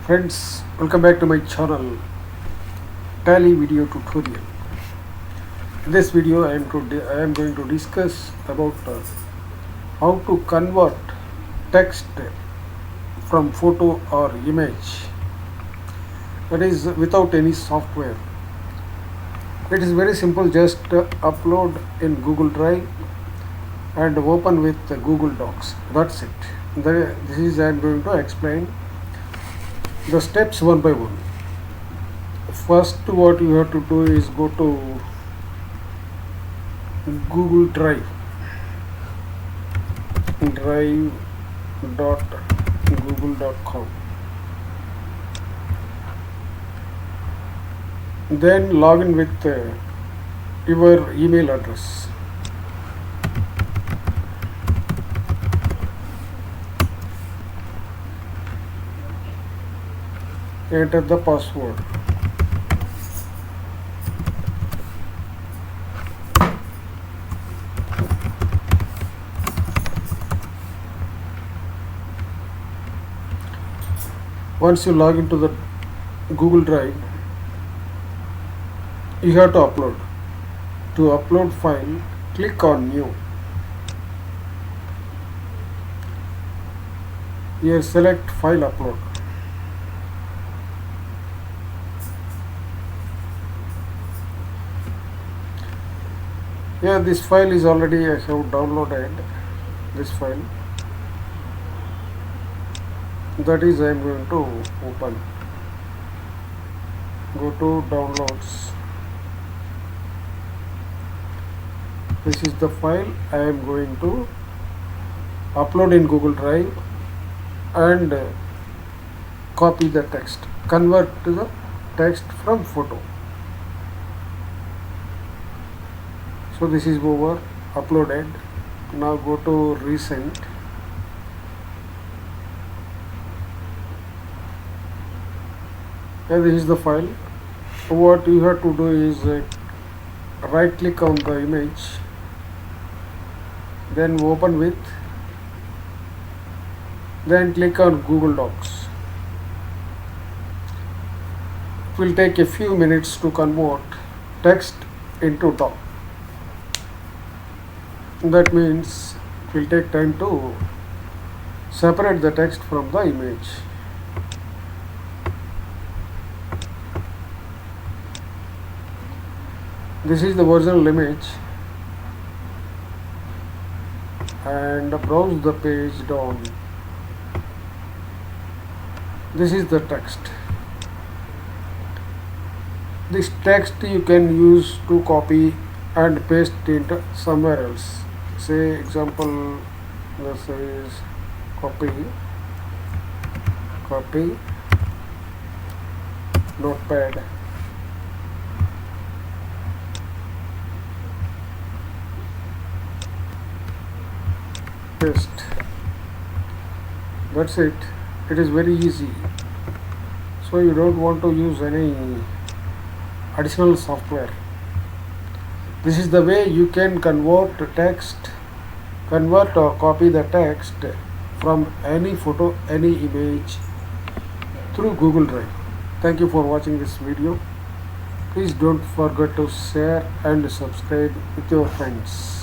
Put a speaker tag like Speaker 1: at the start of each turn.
Speaker 1: Friends, welcome back to my channel Tally video tutorial. In this video I am going to discuss about how to convert text from photo or image, that is without any software. It is very simple, just upload in Google Drive and open with Google Docs. That's it. This is I am going to explain the steps one by one. First, what you have to do is go to Google drive.google.com. Then log in with your email address. Enter the password. Once you log into the Google Drive, you have to upload. To upload file, click on New. Here select File Upload. Here this file is already I have downloaded this file. That is I am going to open. Go to downloads. This is the file I am going to upload in Google Drive and copy the text, convert to the text from photo. So this is over, uploaded. Now go to recent. And this is the file. What you have to do is right click on the image, then open with, then click on Google Docs. It will take a few minutes to convert text into doc. That means it will take time to separate the text from the image. This is the original image, and browse the page down. This is the text. This text you can use to copy and paste it somewhere else. Say example, this is copy notepad, paste. That's it. It is very easy. So you don't want to use any additional software. This is the way you can convert or copy the text from any photo, any image through Google Drive. Thank you for watching this video. Please don't forget to share and subscribe with your friends.